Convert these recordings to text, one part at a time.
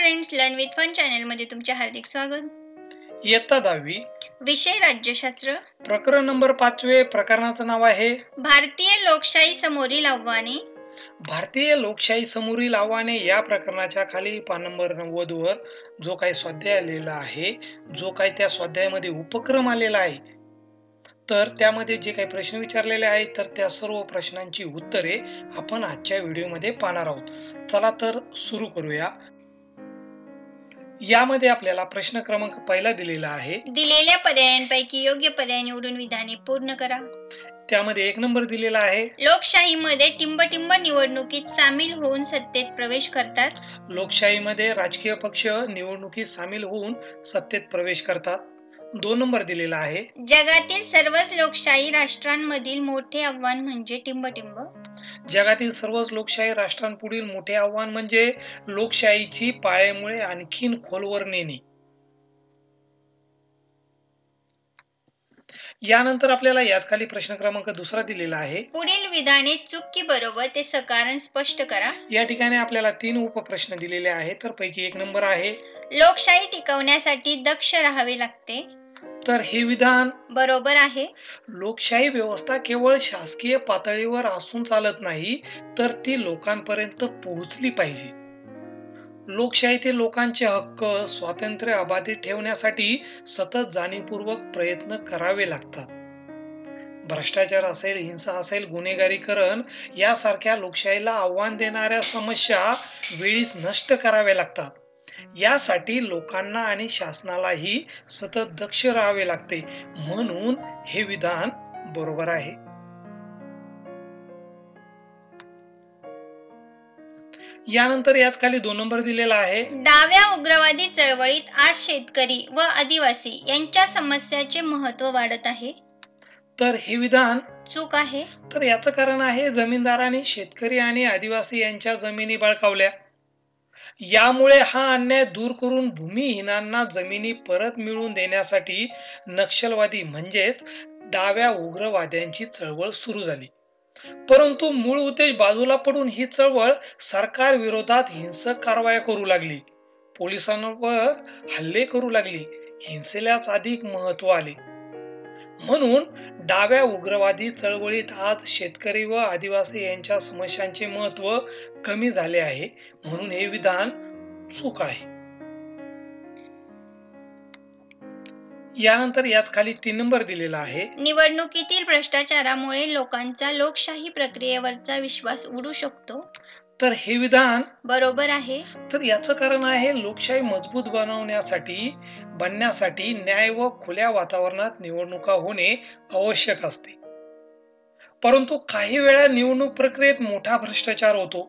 Friends, learn with fun चॅनलमध्ये तुमचे हार्दिक स्वागत. इयत्ता 10वी, विषय राज्यशास्त्र. प्रकरण नंबर 5. प्रकरणाचं नाव आहे भारतीय लोकशाही समोरील आव्हाने. भारतीय लोकशाही समोरील आव्हाने. या प्रकरणाच्या खाली पान नंबर 90 वर जो काही स्वाध्याय आलेला आहे, जो काही त्या स्वाध्यायामध्ये उपक्रम आलेला आहे, तर त्यामध्ये जे काही प्रश्न विचारलेले आहेत, तर त्या सर्व प्रश्नांची उत्तरे आपण आजच्या व्हिडिओमध्ये पाहणार आहोत. चला तर सुरू करूया. यामध्ये आपल्याला प्रश्न क्रमांक पहिला दिलेला आहे. दिलेल्या पर्यायांपैकी योग्य पर्याय निवडून विधाने पूर्ण करा. त्यामध्ये 1 नंबर दिलेला आहे. लोकशाहीमध्ये टिंबटिंब निवडणुकीत सामील होऊन सत्तेत प्रवेश करतात. लोकशाहीमध्ये राजकीय पक्ष निवडणुकीत सामील होऊन सत्तेत प्रवेश करतात. 2 नंबर दिलेला आहे. जगातील सर्वच लोकशाही राष्ट्रांमधील मोठे आव्हान म्हणजे टिंबटिंब. जगातील सर्वच लोकशाही राष्ट्रांपुढील मोठे आव्हान म्हणजे लोकशाहीची पाळेमुळे आणखीन खोलवर नेणे. यानंतर आपल्याला याच खाली प्रश्न क्रमांक 2 दिलेला आहे. पुढील विधाने चूक की बरोबर ते सकारण स्पष्ट करा. या ठिकाणी आपल्याला 3 उपप्रश्न दिलेले आहेत. तर पैकी 1 नंबर आहे. लोकशाही टिकवण्यासाठी दक्ष राहावे लागते. तर हे विधान बरोबर आहे. लोकशाही व्यवस्था केवळ शासकीय पातळीवर असून चालत नाही, तर ती लोकांपर्यंत पोहोचली पाहिजे. लोकशाहीतील लोकांचे हक्क, स्वातंत्र्य अबाधित ठेवण्यासाठी सतत जाणीवपूर्वक प्रयत्न करावे लागतात. भ्रष्टाचार असेल, हिंसा असेल, गुन्हेगारीकरण यासारख्या लोकशाहीला आव्हान देणाऱ्या समस्या वेळीच नष्ट कराव्या लागतात. यासाठी लोकांना आणि शासनालाही सतत दक्ष राहावे लागते. म्हणून हे विधान बरोबर आहे. यानंतर याच खाली 2 नंबर दिलेला आहे. डाव्या उग्रवादी चळवळीत आज शेतकरी व आदिवासी यांच्या समस्याचे महत्त्व वाढत आहे. तर हे विधान चूक आहे. तर याचं कारण आहे जमीनदारांनी शेतकरी आणि आदिवासी यांच्या जमिनी बळकावल्या. यामुळे हा अन्याय दूर करून भूमिहीनांना जमिनी परत मिळवून देण्यासाठी नक्षलवादी म्हणजेच डाव्या उग्रवाद्यांची चळवळ सुरू झाली. परंतु मूळ उद्देश बाजूला पडून ही चळवळ सरकार विरोधात हिंसक कारवाया करू लागली, पोलिसांवर हल्ले करू लागली, हिंसेलाच अधिक महत्व आले. म्हणून डाव्या उग्रवादी चळवळीत आज शेतकरी व आदिवासी यांच्या समस्यांचे महत्व कमी झाले आहे. म्हणून हे विधान चूक आहे. यानंतर याच खाली 3 नंबर दिलेला आहे. निवडणुकीतील भ्रष्टाचारामुळे लोकांचा लोकशाही प्रक्रियेवरचा विश्वास उडू शकतो. तर हे विधान बरोबर आहे. तर याचं कारण आहे लोकशाही मजबूत बनण्यासाठी न्याय व खुल्या वातावरणात निवडणुका होणे आवश्यक असते. परंतु काही वेळा निवडणूक प्रक्रियेत मोठा भ्रष्टाचार होतो.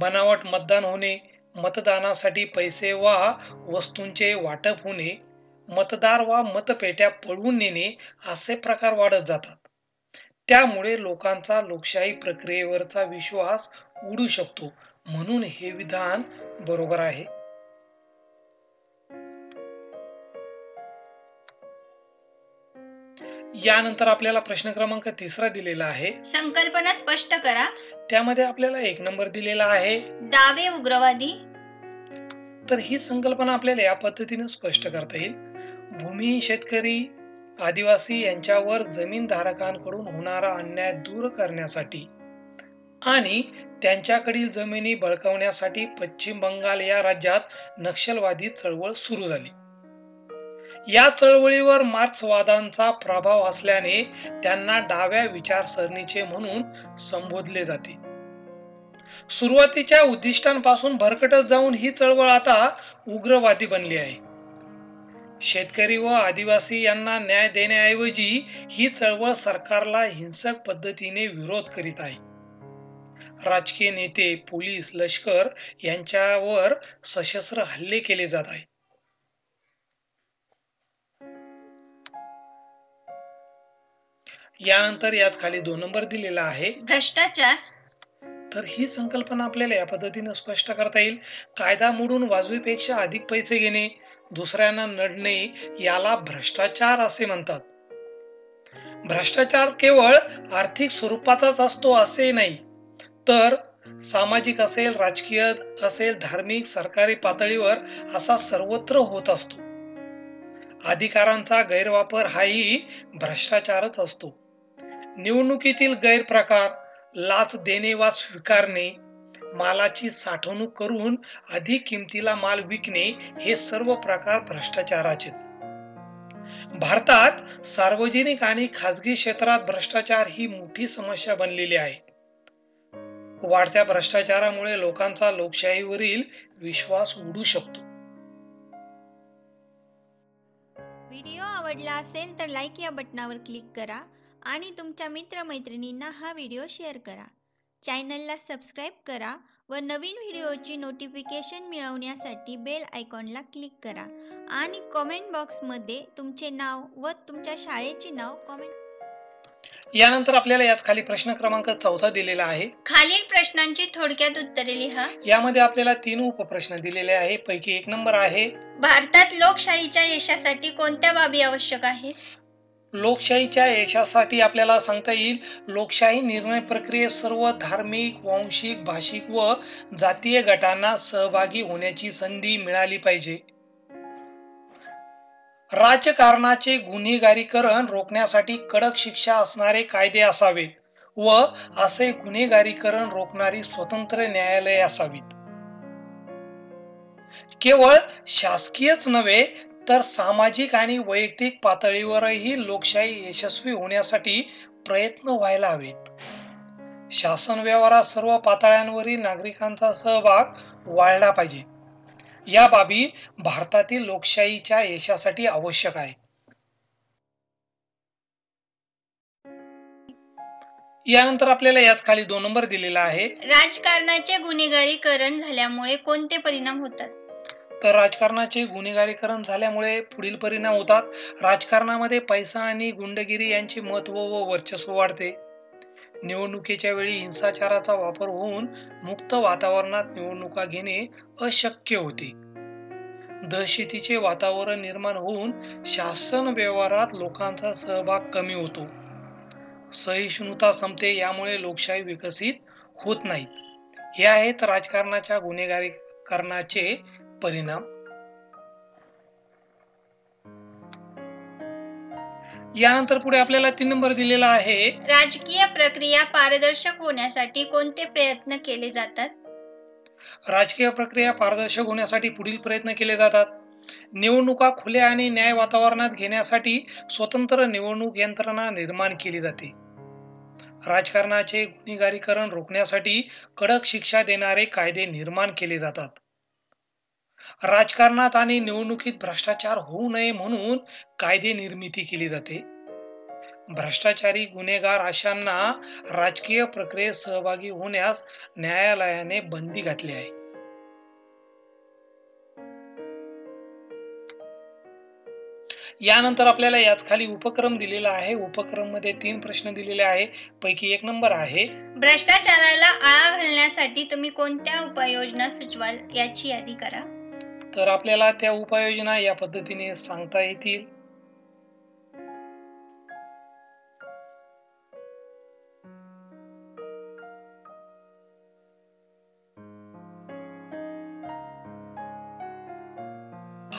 बनावट मतदान होणे, मतदानासाठी पैसे वा वस्तूंचे वाटप होणे, मतदार वा मतपेट्या पळवून नेणे असे प्रकार वाढत जातात. त्यामुळे लोकांचा लोकशाही प्रक्रियेवरचा विश्वास उडू शकतो. म्हणून हे विधान बरोबर आहे. यानंतर आपल्याला प्रश्न क्रमांक 3 दिलेला आहे. संकल्पना स्पष्ट करा. त्यामध्ये आपल्याला 1 नंबर दिलेला आहे. डावे उग्रवादी. तर ही संकल्पना आपल्याला या पद्धतीने स्पष्ट करता येईल. भूमिहीन शेतकरी, आदिवासी यांच्यावर जमीनधारकांकडून होणारा अन्याय दूर करण्यासाठी आणि त्यांच्याकडील जमिनी बळकावण्यासाठी पश्चिम बंगाल या राज्यात नक्षलवादी चळवळ सुरू झाली. या चळवळीवर मार्क्सवादाचा प्रभाव असल्याने त्यांना डाव्या विचारसरणीचे म्हणून संबोधले जाते. सुरुवातीच्या उद्दिष्टांपासून भरकटत जाऊन ही चळवळ आता उग्रवादी बनली आहे. शेतकरी व आदिवासी यांना न्याय देण्याऐवजी ही चळवळ सरकारला हिंसक पद्धतीने विरोध करीत आहे. राजकीय नेते, पोलीस, लष्कर यांच्यावर सशस्त्र हल्ले केले जात आहे. यानंतर याच खाली 2 नंबर दिलेला आहे. भ्रष्टाचार. तर ही संकल्पना आपल्याला या पद्धतीने स्पष्ट करता येईल. कायदा मोडून वाजवीपेक्षा अधिक पैसे घेणे, दुसऱ्यांना नडणे याला भ्रष्टाचार असे म्हणतात. भ्रष्टाचार केवळ आर्थिक स्वरूपाचाच असतो असे नाही, तर सामाजिक असेल, राजकीय असेल, धार्मिक, सरकारी पातळीवर असा सर्वत्र होत असतो. अधिकारांचा गैरवापर हाही भ्रष्टाचारच असतो. निवडणुकीतील गैरप्रकार, लाच देणे वा स्वीकारणे, मालाची साठवणूक करून अधिक किमतीला माल विकणे हे सर्व प्रकार भ्रष्टाचाराचेच. भारतात सार्वजनिक आणि खाजगी क्षेत्रात भ्रष्टाचार ही मोठी समस्या बनलेली आहे. वाढत्या भ्रष्टाचारामुळे लोकांचा लोकशाहीवरील विश्वास उडू शकतो. व्हिडिओ आवडला असेल तर लाईक या बटनावर क्लिक करा आणि तुमच्या मित्रमैत्रिणींना हा व्हिडिओ शेअर करा. चॅनलला सबस्क्राईब करा व नवीन व्हिडिओची नोटिफिकेशन मिळवण्यासाठी बेल आयकॉनला क्लिक करा आणि कमेंट बॉक्समध्ये तुमचे नाव व तुमच्या शाळेचे नाव कमेंट. यानंतर आपल्याला याच खाली प्रश्न क्रमांक 14 दिलेला आहे. खालील प्रश्नांची थोडक्यात उत्तरे लिहा. यामध्ये आपल्याला 3 उपप्रश्न दिलेले आहे. पैकी 1 नंबर आहे, भारतात लोकशाहीच्या यशासाठी कोणत्या बाबी आवश्यक आहेत? लोकशाहीच्या यशासाठी आपल्याला सांगता येईल, लोकशाही निर्णय प्रक्रियेत सर्व धार्मिक, वांशिक, भाषिक व जातीय गटांना सहभागी होण्याची संधी मिळाली पाहिजे. राजकारणाचे गुन्हेगारीकरण रोखण्यासाठी कडक शिक्षा असणारे कायदे असावेत व असे गुन्हेगारीकरण रोखणारी स्वतंत्र न्यायालये असावीत. केवळ शासकीयच नव्हे तर सामाजिक आणि वैयक्तिक पातळीवरही लोकशाही यशस्वी होण्यासाठी प्रयत्न व्हायला हवेत. शासन व्यवहारात सर्व पातळ्यांवरील नागरिकांचा सहभाग वाढला पाहिजे. या बाबी भारतातील लोकशाहीच्या यशासाठी आवश्यक आहे. यानंतर आपल्याला याच खाली 2 नंबर दिलेला आहे. राजकारणाचे गुन्हेगारीकरण झाल्यामुळे कोणते परिणाम होतात? तर राजकारणाचे गुन्हेगारीकरण झाल्यामुळे पुढील परिणाम होतात. राजकारणामध्ये पैसा आणि गुंडगिरी यांचे महत्त्व व वर्चस्व वाढते. निवडणुकीच्या वेळी हिंसाचाराचा वापर होऊन मुक्त वातावरणात निवडणुका घेणे अशक्य होते. दहशतीचे वातावरण निर्माण होऊन शासन व्यवहारात लोकांचा सहभाग कमी होतो. सहिष्णुता संपते, यामुळे लोकशाही विकसित होत नाहीत. हे आहेत राजकारणाच्या गुन्हेगारीकरणाचे परिणाम. यानंतर पुढे आपल्याला 3 नंबर दिलेला आहे. राजकीय प्रक्रिया पारदर्शक होण्यासाठी कोणते प्रयत्न केले जातात? राजकीय प्रक्रिया पारदर्शक होण्यासाठी पुढील प्रयत्न केले जातात. निवडणुका खुल्या आणि न्याय वातावरणात घेण्यासाठी स्वतंत्र निवडणूक यंत्रणा निर्माण केली जाते. राजकारणाचे गुन्हेगारीकरण रोखण्यासाठी कडक शिक्षा देणारे कायदे निर्माण केले जातात. राजकारणात आणि निवडणुकीत भ्रष्टाचार होऊ नये म्हणून कायदे निर्मिती केली जाते. भ्रष्टाचारी गुन्हेगार अशांना राजकीय प्रक्रियेत सहभागी होण्यास न्यायालयाने बंदी घातली आहे. यानंतर आपल्याला याच खाली उपक्रम दिलेला आहे. उपक्रम मध्ये 3 प्रश्न दिलेले आहे. पैकी 1 नंबर आहे, भ्रष्टाचाराला आळा घालण्यासाठी तुम्ही कोणत्या उपाययोजना सुचवाल याची यादी करा. तर आपल्याला त्या उपाययोजना या पद्धतीने सांगता येतील.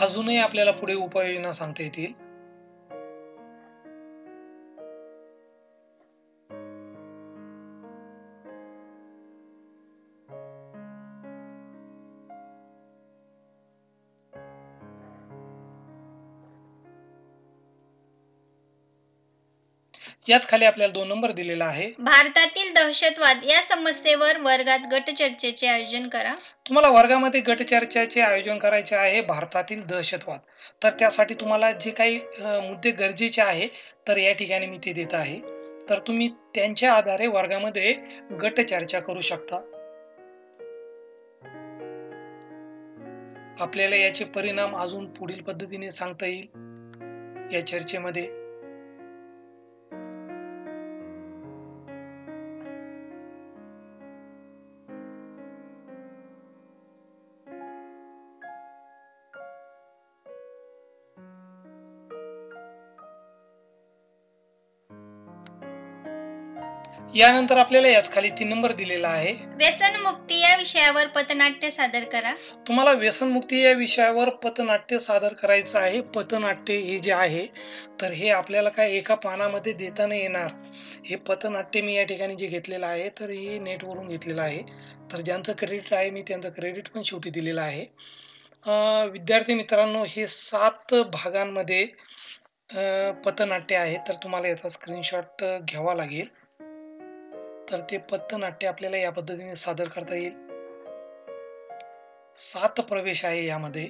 अजूनही आपल्याला पुढे उपाययोजना सांगता येतील. याच खाली आपल्याला 2 नंबर दिलेला आहे. भारतातील दहशतवाद या समस्येवर वर्गात गटचर्चेचे आयोजन करा. तुम्हाला वर्गामध्ये गटचर्चेचे आयोजन करायचे आहे. भारतातील दहशतवाद, तर त्यासाठी तुम्हाला जे काही मुद्दे गरजेचे आहे तर या ठिकाणी मी ते देत आहे. तर तुम्ही त्यांच्या आधारे वर्गामध्ये गटचर्चा करू शकता. आपल्याला याचे परिणाम अजून पुढील पद्धतीने सांगता येईल या चर्चेमध्ये. यानंतर आपल्याला याच खाली 3 नंबर दिलेला आहे, व्यसनमुक्ती या विषयावर पथनाट्य सादर करा. तुम्हाला व्यसनमुक्ती या विषयावर पथनाट्य सादर करायचं आहे. पथनाट्य हे जे आहे तर हे आपल्याला काय एका पानामध्ये देता नाही येणार. हे पथनाट्य मी या ठिकाणी जे घेतलेलं आहे तर हे नेटवरून घेतलेलं आहे. तर ज्यांचं क्रेडिट आहे मी त्यांचं क्रेडिट पण शेवटी दिलेलं आहे. विद्यार्थी मित्रांनो, हे 7 भागांमध्ये पथनाट्य आहे. तर तुम्हाला याचा स्क्रीनशॉट घ्यावा लागेल. तर ते पथनाट्य आपल्याला या पद्धतीने सादर करता येईल. 7 प्रवेश आहे यामध्ये.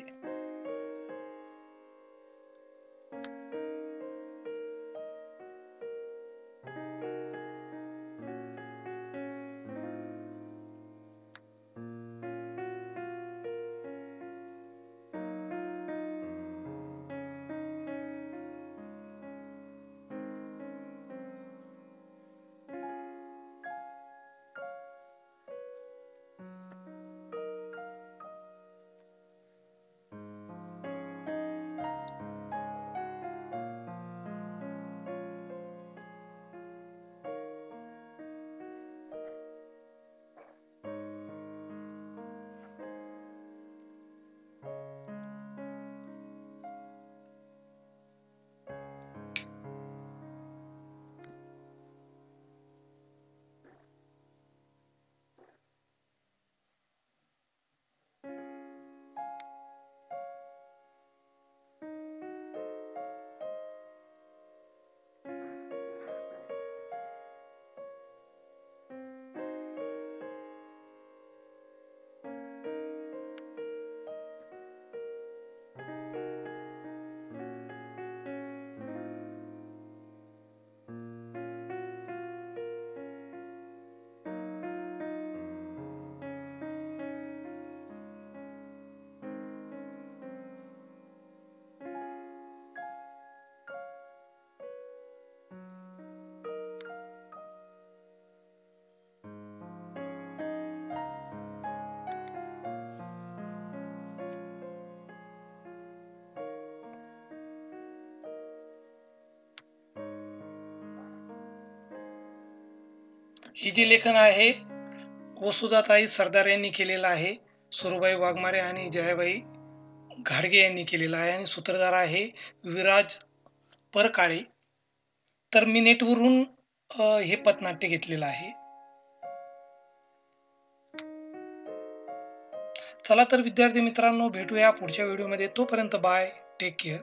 ही जी लेखन आहे वसुधाताई सरदार यांनी केलेलं आहे. सुरुबाई वाघमारे आणि जयाबाई घाडगे यांनी केलेलं आहे आणि सूत्रधार आहे विराज परकाळे. तर मी नेटवरून हे पथनाट्य घेतलेलं आहे. चला तर विद्यार्थी मित्रांनो, भेटूया पुढच्या व्हिडिओमध्ये. तोपर्यंत बाय, टेक केअर.